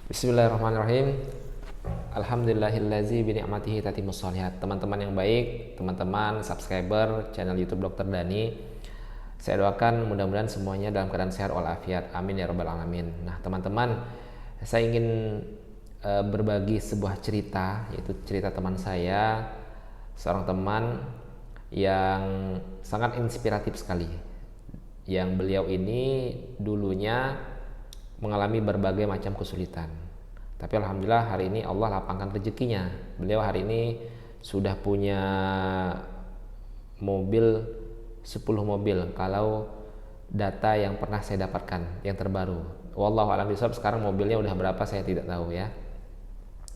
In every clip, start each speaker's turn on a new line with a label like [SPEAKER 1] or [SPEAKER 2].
[SPEAKER 1] Bismillahirrahmanirrahim. Alhamdulillahillazi bi ni'matihi tatimmus shalihat. Teman-teman yang baik, teman-teman subscriber channel YouTube Dr. Dani, saya doakan mudah-mudahan semuanya dalam keadaan sehat walafiat. Amin ya rabbal alamin. Nah, teman-teman, saya ingin berbagi sebuah cerita, yaitu cerita teman saya, seorang teman yang sangat inspiratif sekali. Yang beliau ini dulunya mengalami berbagai macam kesulitan. Tapi alhamdulillah hari ini Allah lapangkan rezekinya. Beliau hari ini sudah punya mobil 10 mobil kalau data yang pernah saya dapatkan yang terbaru. Wallahu a'lam bishawab, sekarang mobilnya udah berapa saya tidak tahu ya.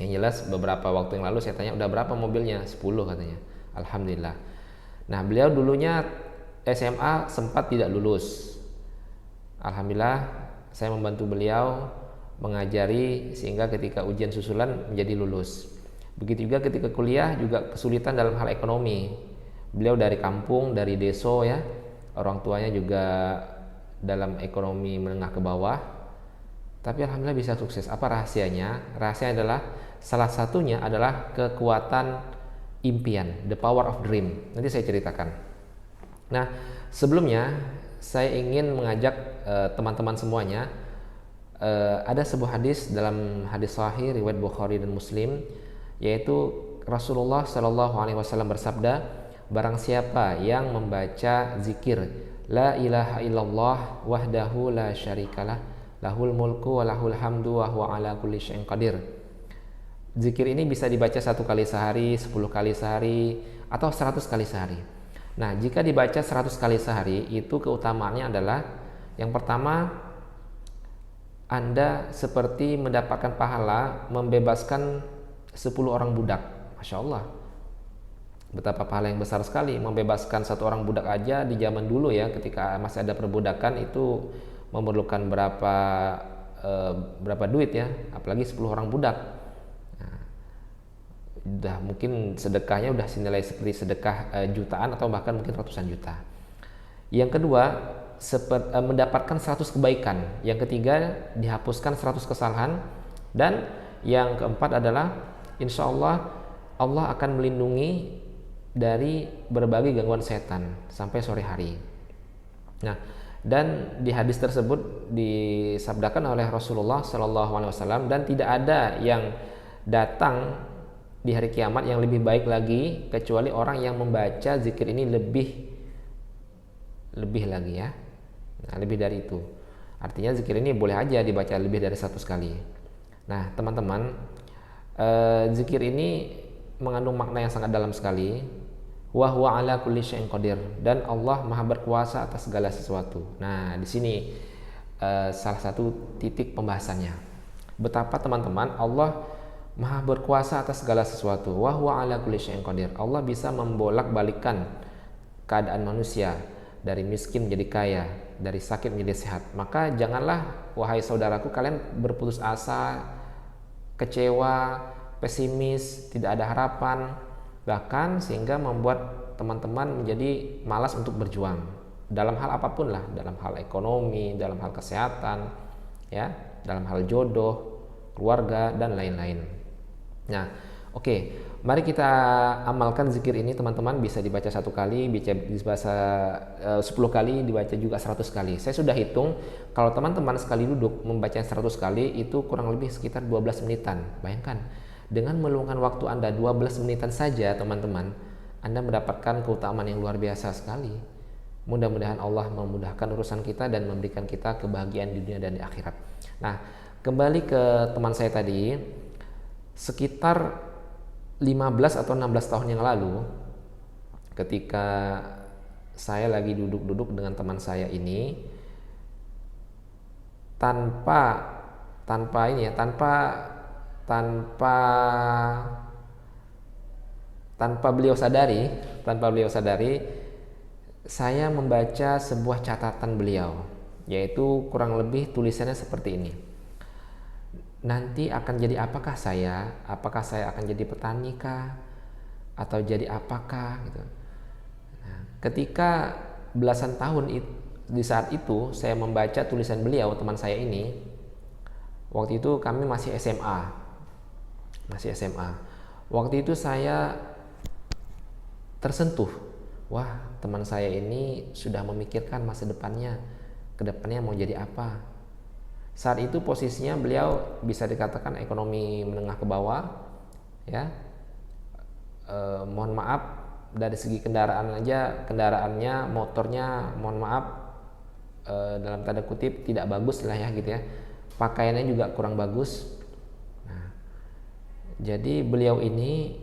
[SPEAKER 1] Yang jelas beberapa waktu yang lalu saya tanya udah berapa mobilnya, 10 katanya. Alhamdulillah. Nah, beliau dulunya SMA sempat tidak lulus. Alhamdulillah saya membantu beliau mengajari sehingga ketika ujian susulan menjadi lulus. Begitu juga ketika kuliah juga kesulitan dalam hal ekonomi. Beliau dari kampung, dari deso ya. Orang tuanya juga dalam ekonomi menengah ke bawah. Tapi alhamdulillah bisa sukses. Apa rahasianya? Rahasianya adalah salah satunya adalah kekuatan impian, the power of dream. Nanti saya ceritakan. Nah, sebelumnya saya ingin mengajak teman-teman semuanya, ada sebuah hadis dalam hadis sahih riwayat Bukhari dan Muslim, yaitu Rasulullah Shallallahu Alaihi Wasallam bersabda, barang siapa yang membaca zikir la ilaha illallah wahdahu la syarikalah lahul mulku wa lahul hamdu wa huwa ala kulli syai'in qadir. Zikir ini bisa dibaca 1 kali sehari, 10 kali sehari, atau 100 kali sehari. Nah, jika dibaca 100 kali sehari, itu keutamaannya adalah yang pertama, Anda seperti mendapatkan pahala membebaskan 10 orang budak. Masya Allah, betapa pahala yang besar sekali. Membebaskan 1 orang budak aja di zaman dulu ya, ketika masih ada perbudakan, itu memerlukan berapa duit ya, apalagi 10 orang budak. Udah mungkin sedekahnya udah senilai seperti sedekah jutaan atau bahkan mungkin ratusan juta. Yang kedua, mendapatkan 100 kebaikan. Yang ketiga, dihapuskan 100 kesalahan. Dan yang keempat adalah insya Allah Allah akan melindungi dari berbagai gangguan setan sampai sore hari. Nah, dan di hadis tersebut disabdakan oleh Rasulullah Shallallahu Alaihi Wasallam, dan tidak ada yang datang di hari kiamat yang lebih baik lagi kecuali orang yang membaca zikir ini lebih lagi ya. Nah, lebih dari itu. Artinya zikir ini boleh aja dibaca lebih dari 100 kali. Nah, teman-teman, zikir ini mengandung makna yang sangat dalam sekali. Wa huwa ala kulli syai'in qadir, dan Allah Maha berkuasa atas segala sesuatu. Nah, di sini salah satu titik pembahasannya. Betapa teman-teman Allah Maha berkuasa atas segala sesuatu. Wa huwa ala kulli syai'in qadir. Allah bisa membolak-balikkan keadaan manusia dari miskin menjadi kaya, dari sakit menjadi sehat. Maka janganlah wahai saudaraku kalian berputus asa, kecewa, pesimis, tidak ada harapan, bahkan sehingga membuat teman-teman menjadi malas untuk berjuang dalam hal apapun lah, dalam hal ekonomi, dalam hal kesehatan, ya, dalam hal jodoh, keluarga dan lain-lain. Nah, oke, mari kita amalkan zikir ini teman-teman. Bisa dibaca 1 kali, bisa 10 kali, dibaca juga 100 kali. Saya sudah hitung, kalau teman-teman sekali duduk membaca 100 kali itu kurang lebih sekitar 12 menitan. Bayangkan, dengan meluangkan waktu Anda 12 menitan saja teman-teman, Anda mendapatkan keutamaan yang luar biasa sekali. Mudah-mudahan Allah memudahkan urusan kita dan memberikan kita kebahagiaan di dunia dan di akhirat. Nah, kembali ke teman saya tadi. Sekitar 15 atau 16 tahun yang lalu, ketika saya lagi duduk-duduk dengan teman saya ini, tanpa beliau sadari, saya membaca sebuah catatan beliau, yaitu kurang lebih tulisannya seperti ini. Nanti akan jadi apakah saya? Apakah saya akan jadi petani kah? Atau jadi apakah gitu. Nah, ketika belasan tahun di saat itu saya membaca tulisan beliau, teman saya ini, Waktu itu kami masih SMA. Waktu itu saya tersentuh. Wah, teman saya ini sudah memikirkan masa depannya, ke depannya mau jadi apa. Saat itu posisinya beliau bisa dikatakan ekonomi menengah ke bawah, ya. Mohon maaf, dari segi kendaraan aja, kendaraannya, motornya, mohon maaf, dalam tanda kutip tidak bagus lah ya gitu ya. Pakaiannya juga kurang bagus. Nah, jadi beliau ini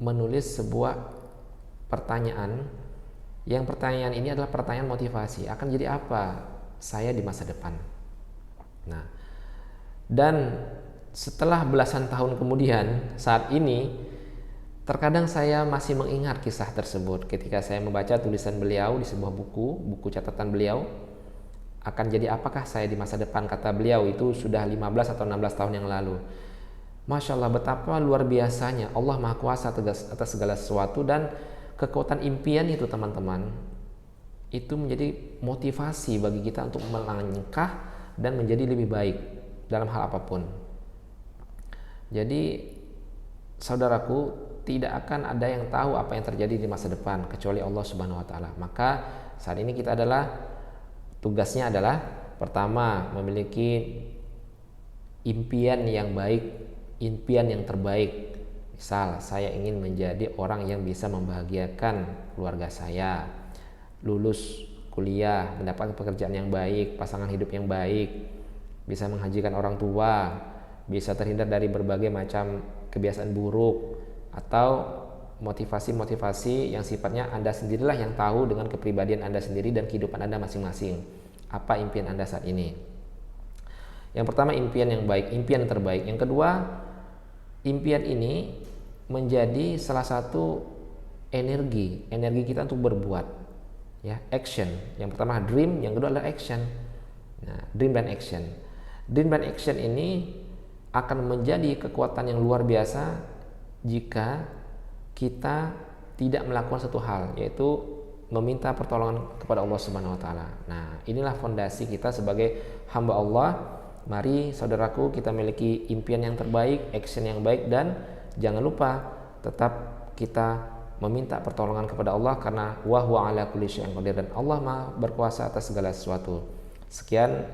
[SPEAKER 1] menulis sebuah pertanyaan, yang pertanyaan ini adalah pertanyaan motivasi. Akan jadi apa saya di masa depan? Nah, dan setelah belasan tahun kemudian, saat ini terkadang saya masih mengingat kisah tersebut ketika saya membaca tulisan beliau di sebuah buku catatan beliau. Akan jadi apakah saya di masa depan, kata beliau itu sudah 15 atau 16 tahun yang lalu. Masya Allah, betapa luar biasanya Allah Maha Kuasa atas segala sesuatu, dan kekuatan impian itu teman-teman, itu menjadi motivasi bagi kita untuk melangkah dan menjadi lebih baik dalam hal apapun. Jadi saudaraku, tidak akan ada yang tahu apa yang terjadi di masa depan kecuali Allah Subhanahu wa taala. Maka saat ini kita tugasnya adalah pertama, memiliki impian yang baik, impian yang terbaik. Misal saya ingin menjadi orang yang bisa membahagiakan keluarga saya, lulus kuliah, mendapatkan pekerjaan yang baik, pasangan hidup yang baik, bisa menghajikan orang tua, bisa terhindar dari berbagai macam kebiasaan buruk, atau motivasi-motivasi yang sifatnya Anda sendirilah yang tahu dengan kepribadian Anda sendiri dan kehidupan Anda masing-masing. Apa impian Anda saat ini? Yang pertama, impian yang baik, impian yang terbaik. Yang kedua, impian ini menjadi salah satu energi kita untuk berbuat, ya, action. Yang pertama dream, yang kedua adalah action. Nah, dream dan action. Dream dan action ini akan menjadi kekuatan yang luar biasa jika kita tidak melakukan satu hal, yaitu meminta pertolongan kepada Allah Subhanahu wa taala. Nah, inilah fondasi kita sebagai hamba Allah. Mari saudaraku, kita miliki impian yang terbaik, action yang baik, dan jangan lupa tetap kita meminta pertolongan kepada Allah, karena wa huwa ala kulli syai'in qadir, dan Allah Maha berkuasa atas segala sesuatu. Sekian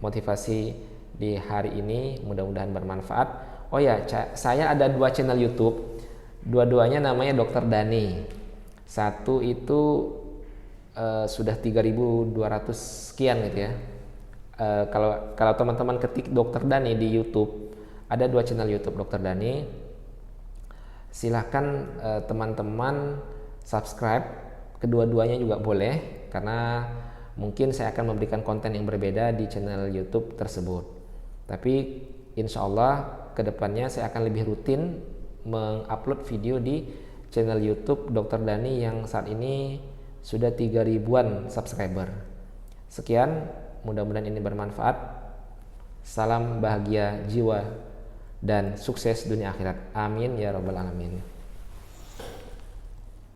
[SPEAKER 1] motivasi di hari ini, mudah-mudahan bermanfaat. Oh ya, saya ada 2 channel YouTube. Dua-duanya namanya Dr. Dani. Satu itu sudah 3.200 sekian gitu ya. Kalau teman-teman ketik Dr. Dani di YouTube, ada 2 channel YouTube Dr. Dani. Silahkan teman-teman subscribe, kedua-duanya juga boleh, karena mungkin saya akan memberikan konten yang berbeda di channel YouTube tersebut. Tapi insya Allah kedepannya saya akan lebih rutin mengupload video di channel YouTube Dr. Dani yang saat ini sudah 3.000-an subscriber. Sekian, mudah-mudahan ini bermanfaat. Salam bahagia jiwa dan sukses dunia akhirat. Amin ya rabbal alamin.